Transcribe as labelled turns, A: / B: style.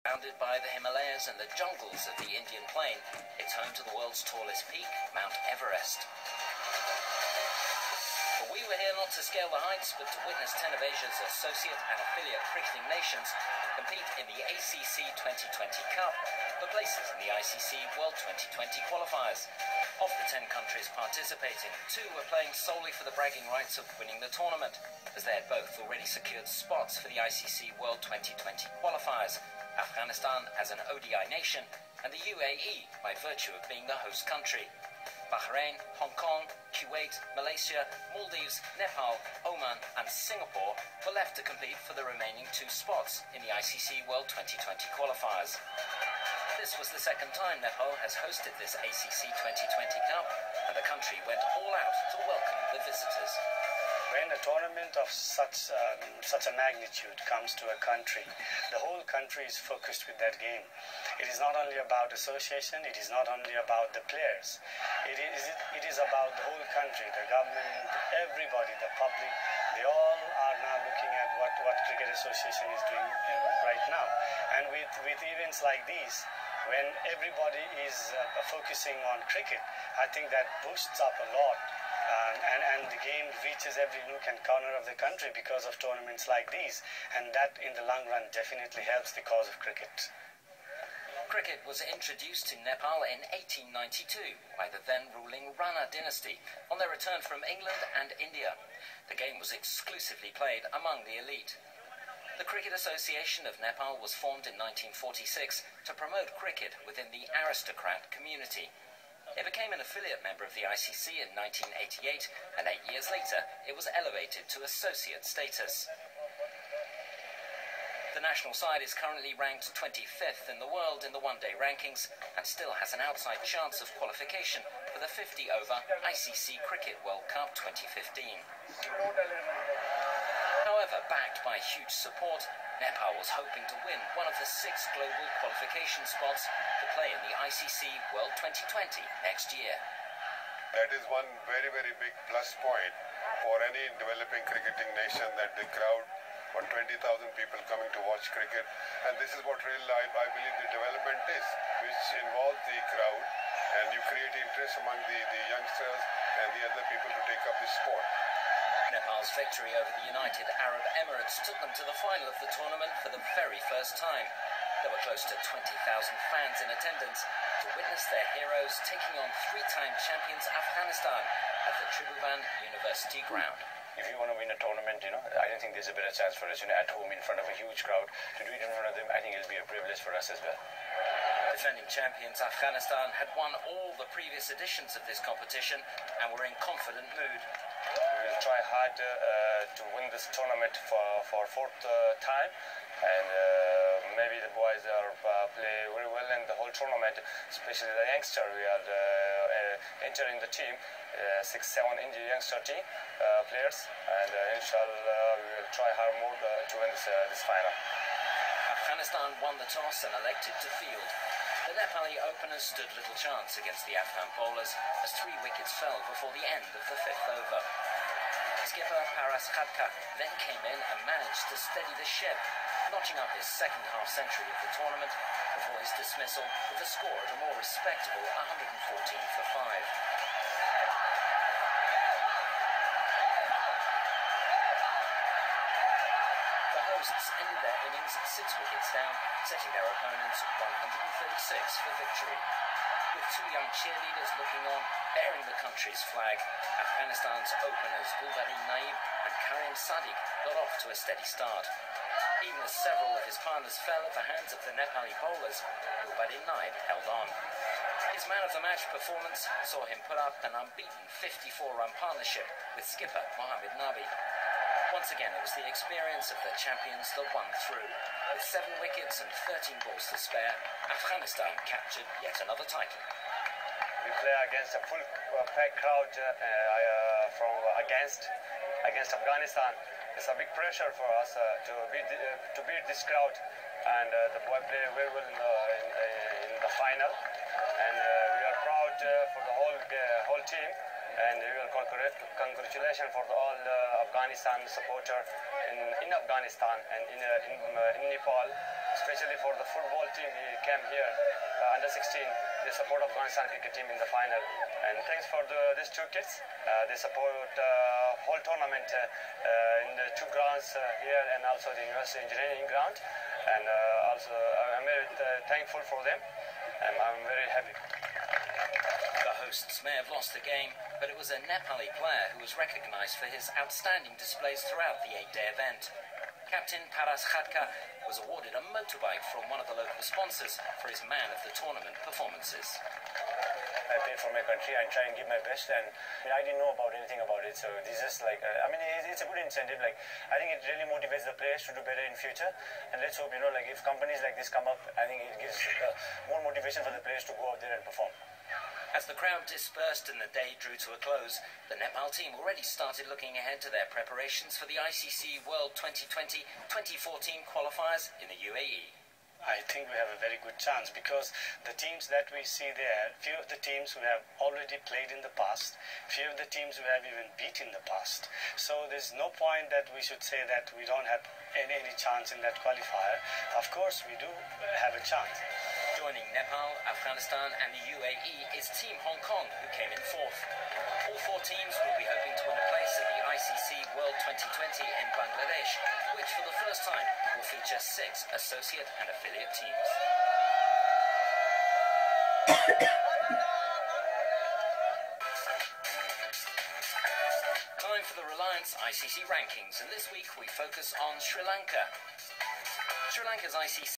A: Surrounded by the Himalayas and the jungles of the Indian plain, it's home to the world's tallest peak, Mount Everest. But we were here not to scale the heights, but to witness 10 of Asia's associate and affiliate cricketing nations compete in the ACC 2020 Cup, the places in the ICC World 2020 qualifiers. Of the 10 countries participating, 2 were playing solely for the bragging rights of winning the tournament, as they had both already secured spots for the ICC World 2020 qualifiers. Afghanistan as an ODI nation, and the UAE by virtue of being the host country. Bahrain, Hong Kong, Kuwait, Malaysia, Maldives, Nepal, Oman and Singapore were left to compete for the remaining 2 spots in the ICC World 2020 qualifiers. This was the second time Nepal has hosted this ACC 2020 Cup, and the country went all out to welcome the visitors.
B: When a tournament of such a magnitude comes to a country, the whole country is focused with that game. It is not only about association, it is not only about the players. It is about the whole country, the government, everybody, the public. They all are now looking at what Cricket Association is doing right now. And with events like these, when everybody is focusing on cricket, I think that boosts up a lot. And the game reaches every nook and corner of the country because of tournaments like these, and that in the long run definitely helps the cause of cricket.
A: Cricket was introduced to Nepal in 1892 by the then ruling Rana dynasty on their return from England and India. The game was exclusively played among the elite. The Cricket Association of Nepal was formed in 1946 to promote cricket within the aristocrat community. It became an affiliate member of the ICC in 1988, and 8 years later, it was elevated to associate status. The national side is currently ranked 25th in the world in the one-day rankings, and still has an outside chance of qualification for the 50-over ICC Cricket World Cup 2015. However, backed by huge support, Nepal was hoping to win one of the 6 global qualification spots to play in the ICC World 2020 next year.
C: That is one very, very big plus point for any developing cricketing nation, that the crowd, 20,000 people coming to watch cricket. And this is what really I believe the development is, which involves the crowd, and you create interest among the youngsters and the other people to take up this sport.
A: Nepal's victory over the United Arab Emirates took them to the final of the tournament for the very first time. There were close to 20,000 fans in attendance to witness their heroes taking on 3-time champions Afghanistan at the Tribhuvan University ground.
B: If you want to win a tournament, I don't think there's a better chance for us, at home in front of a huge crowd. To do it in front of them, I think it'll be a privilege for us as well.
A: Defending champions Afghanistan had won all the previous editions of this competition and were in confident mood.
B: We will try hard to win this tournament for 4th time, and maybe the boys are play very well in the whole tournament, especially the youngster. We are entering the team, 6-7 Indian youngster team players, and inshallah we will try hard more to win this final.
A: Afghanistan won the toss and elected to field. The Nepali openers stood little chance against the Afghan bowlers as 3 wickets fell before the end of the 5th over. Skipper Paras Khadka then came in and managed to steady the ship, notching up his 2nd half-century of the tournament before his dismissal with a score at a more respectable 114 for 5. Ended their innings 6 wickets down, setting their opponents 136 for victory. With 2 young cheerleaders looking on, bearing the country's flag, Afghanistan's openers Gulbadin Naib and Karim Sadiq got off to a steady start. Even as several of his partners fell at the hands of the Nepali bowlers, Gulbadin Naib held on. His man-of-the-match performance saw him put up an unbeaten 54-run partnership with skipper Mohammad Nabi. Once again, it was the experience of the champions that won through. With 7 wickets and 13 balls to spare, Afghanistan captured yet another title.
B: We play against a full packed crowd against Afghanistan. It's a big pressure for us to beat this crowd, and the boy played very well in the final. And we are proud for the whole team, and we will congratulations for all Afghanistan supporter in Afghanistan and in Nepal, especially for the football team. He came here under 16. They support Afghanistan cricket team in the final, and thanks for these two kids. They support whole tournament in the two grounds here and also the University Engineering ground, and also I'm very thankful for them, and I'm very happy.
A: The hosts may have lost the game, but it was a Nepali player who was recognised for his outstanding displays throughout the 8-day event. Captain Paras Khadka was awarded a motorbike from one of the local sponsors for his man of the tournament performances.
D: I play for my country and try and give my best, and I didn't know about anything about it, so this is like, it's a good incentive. Like, I think it really motivates the players to do better in future, and let's hope, like if companies like this come up, I think it gives more motivation for the players to go out there and perform.
A: As the crowd dispersed and the day drew to a close, the Nepal team already started looking ahead to their preparations for the ICC World 2020-2014 qualifiers in the UAE.
B: I think we have a very good chance because the teams that we see there, few of the teams who have already played in the past, few of the teams who have even beat in the past. So there's no point that we should say that we don't have any chance in that qualifier. Of course, we do have a chance.
A: Joining Nepal, Afghanistan and the UAE is Team Hong Kong, who came in fourth. All four teams will be hoping to win a place at the ICC World 2020 in Bangladesh, which for the first time will feature 6 associate and affiliate teams. Time for the Reliance ICC rankings, and this week we focus on Sri Lanka. Sri Lanka's ICC